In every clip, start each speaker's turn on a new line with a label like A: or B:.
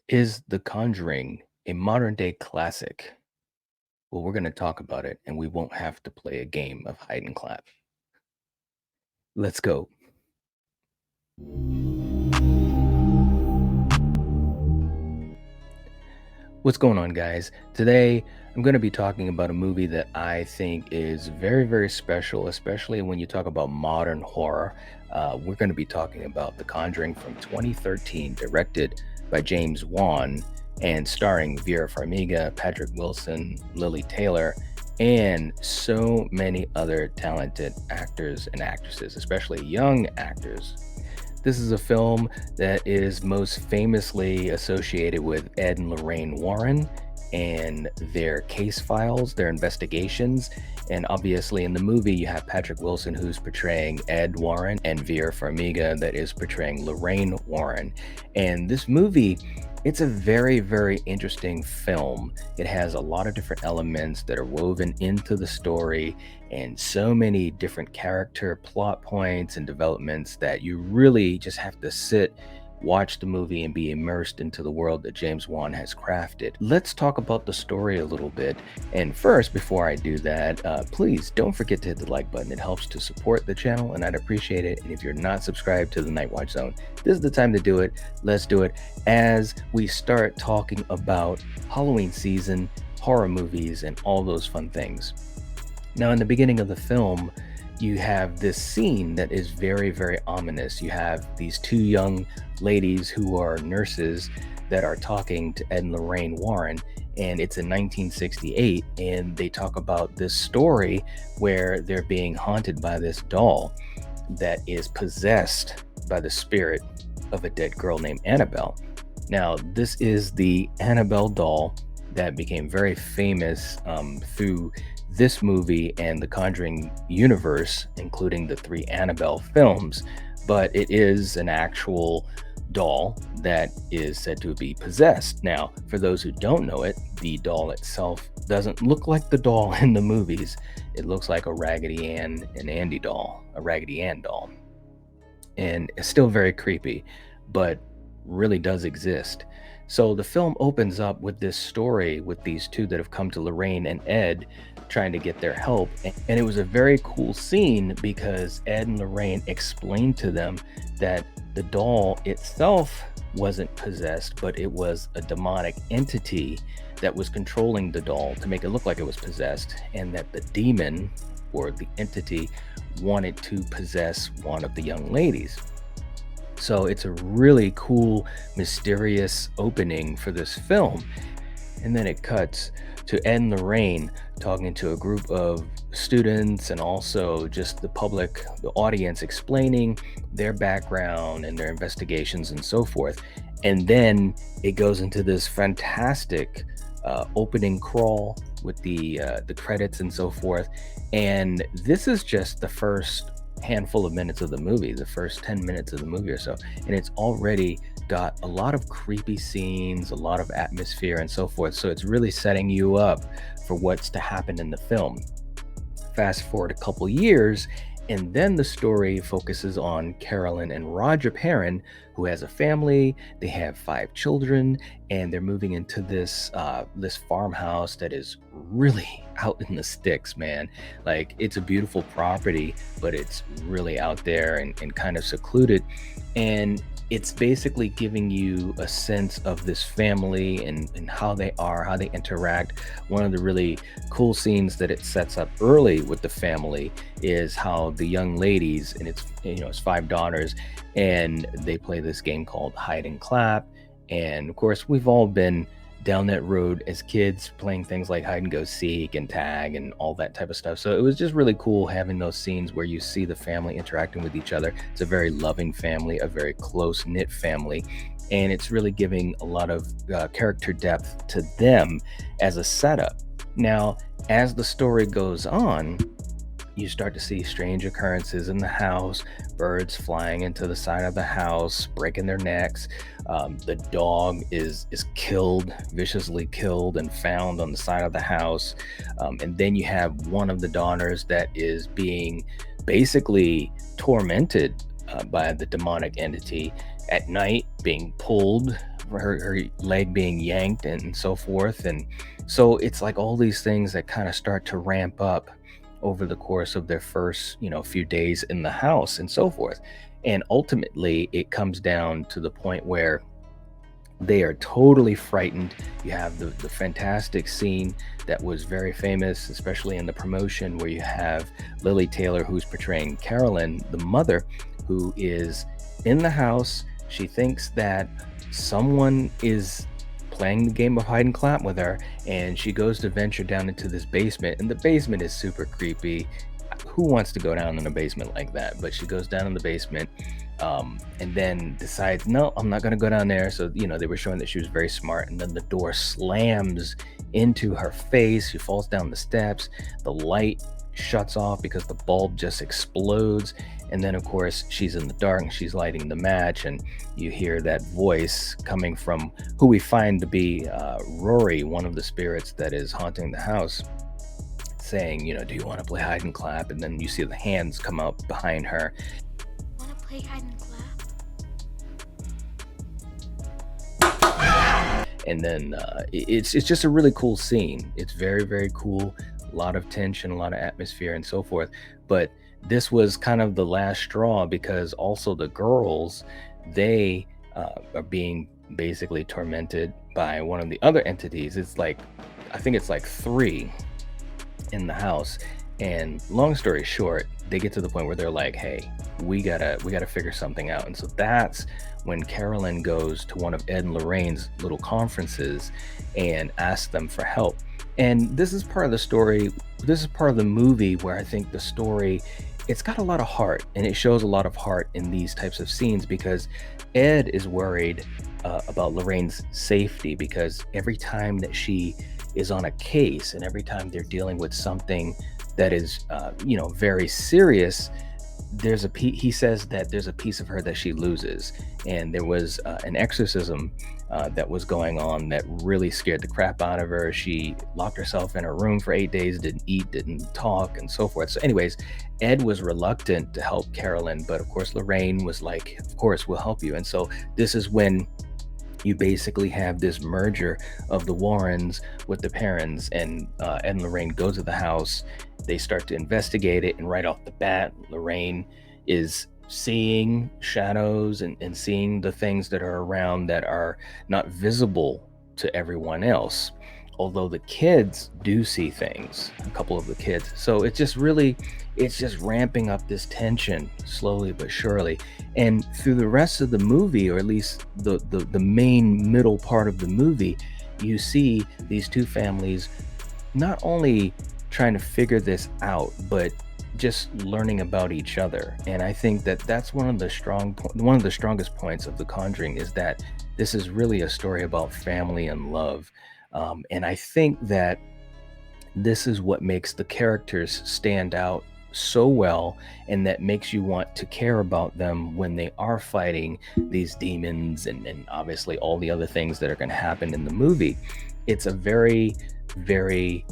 A: Is The Conjuring a modern day classic? Well, we're going to talk about it and we won't have to play a game of hide and clap. Let's go. What's going on, guys? Today, I'm going to be talking about a movie that I think is very, very special, especially when you talk about modern horror. We're going to be talking about The Conjuring from 2013, directed by James Wan and starring Vera Farmiga, Patrick Wilson, Lily Taylor, and so many other talented actors and actresses, especially young actors. This is a film that is most famously associated with Ed and Lorraine Warren and their case files, their investigations. And obviously, in the movie, you have Patrick Wilson, who's portraying Ed Warren, and Vera Farmiga, that is portraying Lorraine Warren. And this movie, it's a very, very interesting film. It has a lot of different elements that are woven into the story and so many different character plot points and developments that you really just have to sit, watch the movie, and be immersed into the world that James Wan has crafted. Let's talk about the story a little bit. And first, before I do that, please don't forget to hit the like button. It helps to support the channel, and I'd appreciate it. And if you're not subscribed to the Night Watch Zone, this is the time to do it. Let's do it as we start talking about Halloween season, horror movies, and all those fun things. Now, in the beginning of the film, you have this scene that is very, very ominous. You have these two young ladies who are nurses that are talking to Ed and Lorraine Warren, and it's in 1968, and they talk about this story where they're being haunted by this doll that is possessed by the spirit of a dead girl named Annabelle. Now, this is the Annabelle doll that became very famous through this movie and the Conjuring universe, including the three Annabelle films, but it is an actual doll that is said to be possessed. Now, for those who don't know it, the doll itself doesn't look like the doll in the movies. It looks like a Raggedy Ann and Andy doll, a Raggedy Ann doll. And it's still very creepy, but really does exist. So the film opens up with this story with these two that have come to Lorraine and Ed trying to get their help. And it was a very cool scene because Ed and Lorraine explained to them that the doll itself wasn't possessed, but it was a demonic entity that was controlling the doll to make it look like it was possessed, and that the demon or the entity wanted to possess one of the young ladies. So it's a really cool, mysterious opening for this film. And then it cuts to Ed and Lorraine talking to a group of students and also just the public, the audience, explaining their background and their investigations and so forth. And then it goes into this fantastic opening crawl with the credits and so forth. And this is just the first handful of minutes of the movie, the first 10 minutes of the movie or so, and it's already got a lot of creepy scenes, a lot of atmosphere and so forth. So it's really setting you up for what's to happen in the film. Fast forward a couple years, and then the story focuses on Carolyn and Roger Perrin, who has a family. They have 5 children, and they're moving into this farmhouse that is really out in the sticks, man. Like, it's a beautiful property, but it's really out there and kind of secluded. And it's basically giving you a sense of this family and how they are, how they interact. One of the really cool scenes that it sets up early with the family is how the young ladies, and it's 5 daughters, and they play this game called hide and clap. And of course, we've all been down that road as kids playing things like hide and go seek and tag and all that type of stuff. So it was just really cool having those scenes where you see the family interacting with each other. It's a very loving family, a very close knit family, and it's really giving a lot of character depth to them as a setup. Now, as the story goes on, you start to see strange occurrences in the house, birds flying into the side of the house, breaking their necks. The dog is killed, viciously killed, and found on the side of the house. And then you have one of the daughters that is being basically tormented by the demonic entity at night, being pulled her leg being yanked and so forth. And so it's like all these things that kind of start to ramp up over the course of their first, few days in the house and so forth. And ultimately, it comes down to the point where they are totally frightened. You have the fantastic scene that was very famous, especially in the promotion, where you have Lily Taylor, who's portraying Carolyn, the mother, who is in the house. She thinks that someone is playing the game of hide and clap with her, and she goes to venture down into this basement, and the basement is super creepy. Who wants to go down in a basement like that? But she goes down in the basement, and then decides, no, I'm not going to go down there. So, they were showing that she was very smart. And then the door slams into her face. She falls down the steps. The light shuts off because the bulb just explodes. And then, of course, she's in the dark and she's lighting the match. And you hear that voice coming from who we find to be Rory, one of the spirits that is haunting the house, saying, do you want to play hide and clap? And then you see the hands come up behind her.
B: Wanna play hide and clap?
A: And then it's just a really cool scene. It's very, very cool. A lot of tension, a lot of atmosphere, and so forth. But this was kind of the last straw, because also the girls, they are being basically tormented by one of the other entities. It's like, I think it's like three in the house. And long story short, they get to the point where they're like, hey, we gotta figure something out. And so that's when Carolyn goes to one of Ed and Lorraine's little conferences and asks them for help. And this is part of the story, this is part of the movie where I think the story, it's got a lot of heart, and it shows a lot of heart in these types of scenes, because Ed is worried about Lorraine's safety, because every time that she is on a case, and every time they're dealing with something that is very serious, he says that there's a piece of her that she loses. And there was an exorcism that was going on that really scared the crap out of her. She locked herself in her room for 8 days, didn't eat, didn't talk, and so forth. So anyways, Ed was reluctant to help Carolyn, but of course Lorraine was like, of course we'll help you. And so this is when you basically have this merger of the Warrens with the Perrons, and Ed and Lorraine go to the house. They start to investigate it, and right off the bat, Lorraine is seeing shadows and seeing the things that are around that are not visible to everyone else. Although the kids do see things, a couple of the kids. So it's just ramping up this tension slowly but surely. And through the rest of the movie, or at least the main middle part of the movie, you see these two families not only trying to figure this out, but just learning about each other. And I think that that's one of the strongest points of The Conjuring, is that this is really a story about family and love. And I think that this is what makes the characters stand out so well, and that makes you want to care about them when they are fighting these demons, and obviously all the other things that are going to happen in the movie. It's a very, very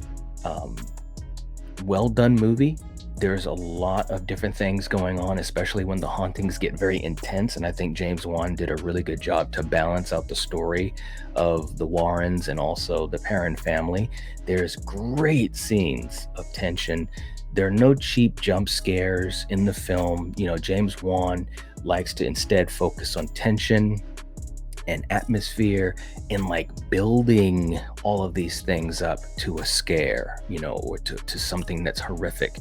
A: well done movie. There's a lot of different things going on, especially when the hauntings get very intense. And I think James Wan did a really good job to balance out the story of the Warrens and also the Perron family. There's great scenes of tension. There are no cheap jump scares in the film. James Wan likes to instead focus on tension and atmosphere, and like building all of these things up to a scare, or to something that's horrific.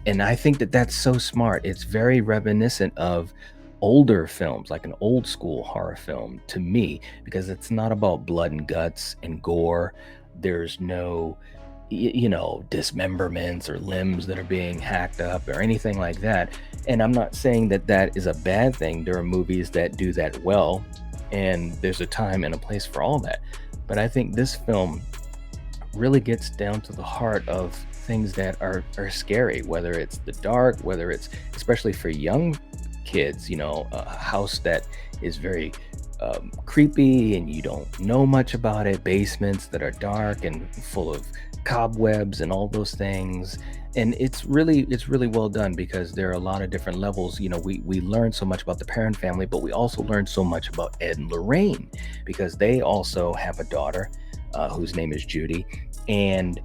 A: And I think that that's so smart. It's very reminiscent of older films, like an old school horror film to me, because it's not about blood and guts and gore. There's no dismemberments or limbs that are being hacked up or anything like that. And I'm not saying that that is a bad thing. There are movies that do that well, and there's a time and a place for all that. But I think this film really gets down to the heart of things that are scary, whether it's the dark, whether it's, especially for young kids, a house that is very creepy and you don't know much about it, basements that are dark and full of cobwebs and all those things. And it's really well done because there are a lot of different levels. We learn so much about the parent family, but we also learn so much about Ed and Lorraine because they also have a daughter whose name is Judy. And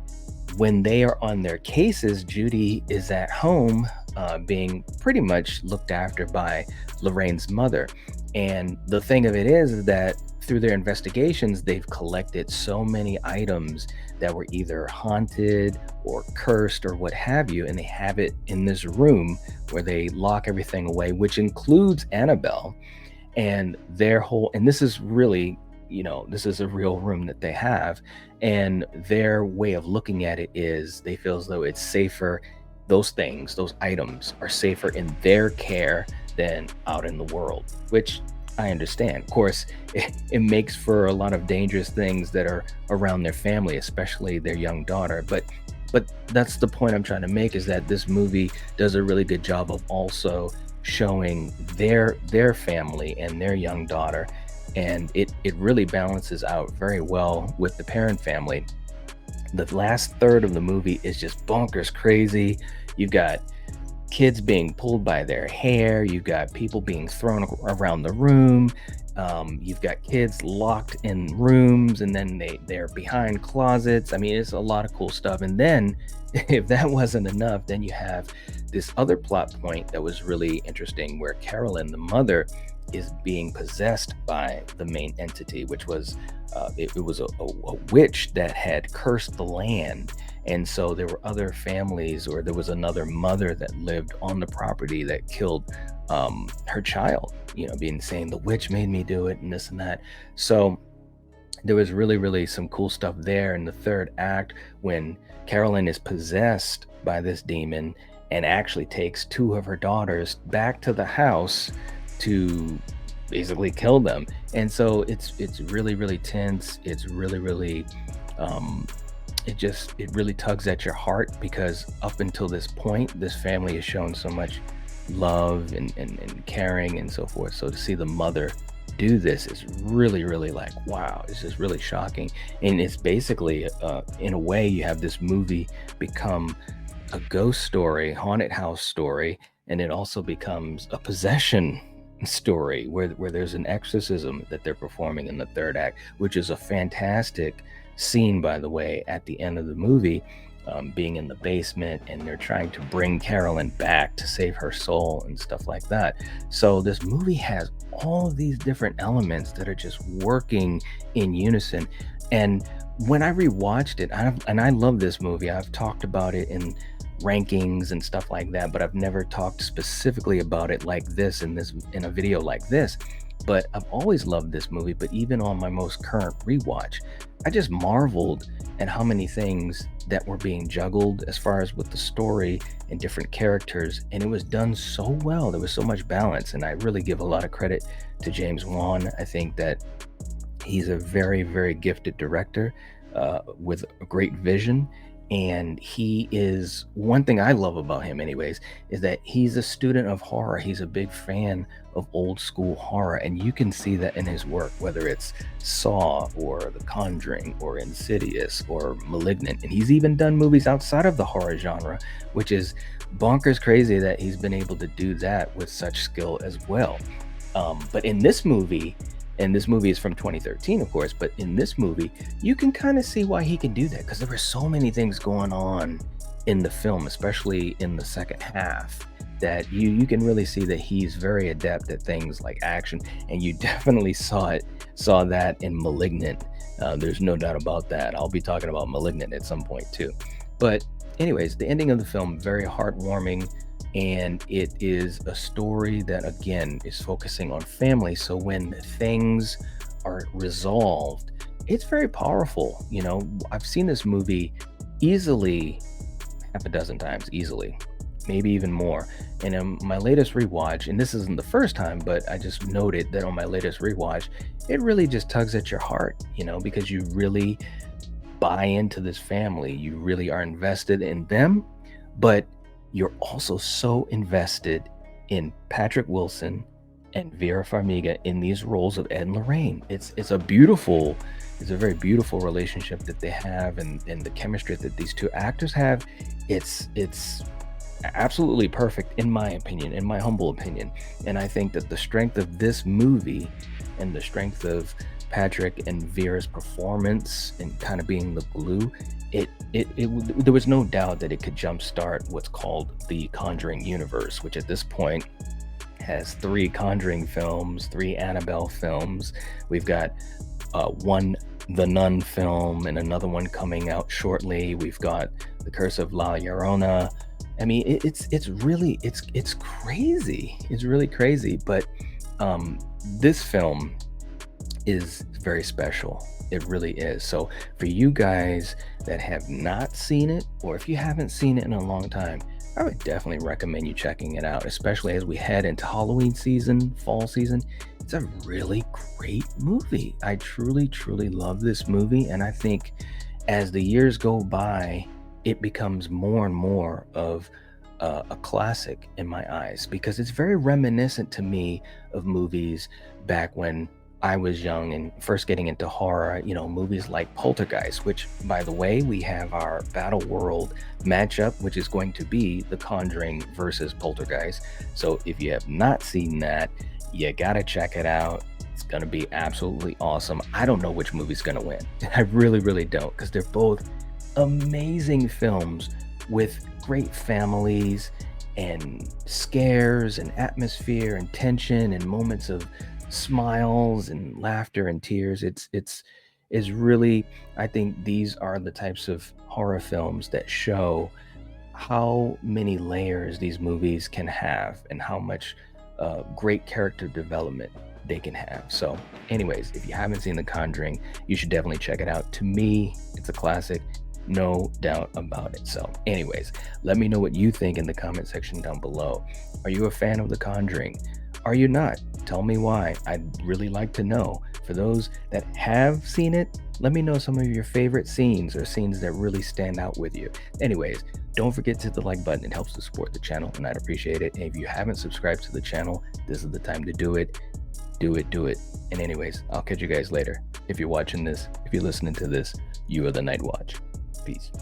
A: when they are on their cases, Judy is at home being pretty much looked after by Lorraine's mother. And the thing of it is that through their investigations, they've collected so many items that were either haunted or cursed or what have you. And they have it in this room where they lock everything away, which includes Annabelle and their whole. And this is really, this is a real room that they have. And their way of looking at it is they feel as though it's safer. Those things, those items are safer in their care than out in the world, which I understand. Of course, it makes for a lot of dangerous things that are around their family, especially their young daughter. But that's the point I'm trying to make, is that this movie does a really good job of also showing their family and their young daughter, and it really balances out very well with the parent family. The last third of the movie is just bonkers crazy. You've got kids being pulled by their hair. You've got people being thrown around the room. You've got kids locked in rooms, and then they're behind closets. I mean, it's a lot of cool stuff. And then, if that wasn't enough, then you have this other plot point that was really interesting, where Carolyn, the mother, is being possessed by the main entity, which was it was a witch that had cursed the land. And so there were other families, or there was another mother that lived on the property that killed her child, being saying the witch made me do it and this and that. So there was really, really some cool stuff there in the third act when Carolyn is possessed by this demon and actually takes two of her daughters back to the house to basically kill them. And so it's really, really tense. It's really, really um it really tugs at your heart, because up until this point, this family has shown so much love and caring and so forth. So to see the mother do this is really, really like, wow, it's just really shocking. And it's basically, in a way, you have this movie become a ghost story, haunted house story, and it also becomes a possession story where there's an exorcism that they're performing in the third act, which is a fantastic scene, by the way, at the end of the movie, being in the basement, and they're trying to bring Carolyn back to save her soul and stuff like that. So this movie has all of these different elements that are just working in unison. And when I rewatched it, and I love this movie, I've talked about it in rankings and stuff like that, but I've never talked specifically about it like this in a video like this. But I've always loved this movie. But even on my most current rewatch, I just marveled at how many things that were being juggled as far as with the story and different characters, and it was done so well. There was so much balance, and I really give a lot of credit to James Wan. I think that he's a very, very gifted director with a great vision. And he is, one thing I love about him, anyways, is that he's a student of horror. He's a big fan of old school horror. And you can see that in his work, whether it's Saw or The Conjuring or Insidious or Malignant. And he's even done movies outside of the horror genre, which is bonkers crazy that he's been able to do that with such skill as well. But in this movie, and this movie is from 2013, of course, but in this movie, you can kind of see why he can do that, because there were so many things going on in the film, especially in the second half, that you can really see that he's very adept at things like action. And you definitely saw that in Malignant. There's no doubt about that. I'll be talking about Malignant at some point too. But anyways, the ending of the film, very heartwarming, and it is a story that, again, is focusing on family. So when things are resolved, it's very powerful. I've seen this movie easily half a dozen times, easily, maybe even more. And in my latest rewatch, and this isn't the first time, but I just noted that on my latest rewatch, it really just tugs at your heart, because you really buy into this family. You really are invested in them, but you're also so invested in Patrick Wilson and Vera Farmiga in these roles of Ed and Lorraine. It's a beautiful It's a very beautiful relationship that they have, and the chemistry that these two actors have. It's absolutely perfect in my opinion, in my humble opinion. And I think that the strength of this movie and the strength of Patrick and Vera's performance and kind of being the glue, there was no doubt that it could jumpstart what's called the Conjuring universe, which at this point has three Conjuring films, three Annabelle films. We've got one The Nun film and another one coming out shortly. We've got The Curse of La Llorona. I mean, it's really it's crazy. It's really crazy. But this film is very special. It really is. So for you guys that have not seen it, or if you haven't seen it in a long time, I would definitely recommend you checking it out, especially as we head into Halloween season, fall season. It's a really great movie. I truly, truly love this movie. And I think as the years go by, it becomes more and more of a classic in my eyes because it's very reminiscent to me of movies back when I was young and first getting into horror, movies like Poltergeist, which, by the way, we have our Battle World matchup, which is going to be The Conjuring versus Poltergeist. So if you have not seen that, you gotta check it out. It's gonna be absolutely awesome. I don't know which movie's gonna win. I really, really don't, because they're both amazing films with great families and scares and atmosphere and tension and moments of smiles and laughter and tears. It's is really, I think these are the types of horror films that show how many layers these movies can have and how much great character development they can have. So, anyways, if you haven't seen The Conjuring, you should definitely check it out. To me, it's a classic, no doubt about it. So, anyways, let me know what you think in the comment section down below. Are you a fan of The Conjuring? Are you not? Tell me why. I'd really like to know. For those that have seen it, let me know some of your favorite scenes or scenes that really stand out with you. Anyways, don't forget to hit the like button. It helps to support the channel, and I'd appreciate it. And if you haven't subscribed to the channel, this is the time to do it. Do it, do it. And anyways, I'll catch you guys later. If you're watching this, if you're listening to this, you are the Night Watch. Peace.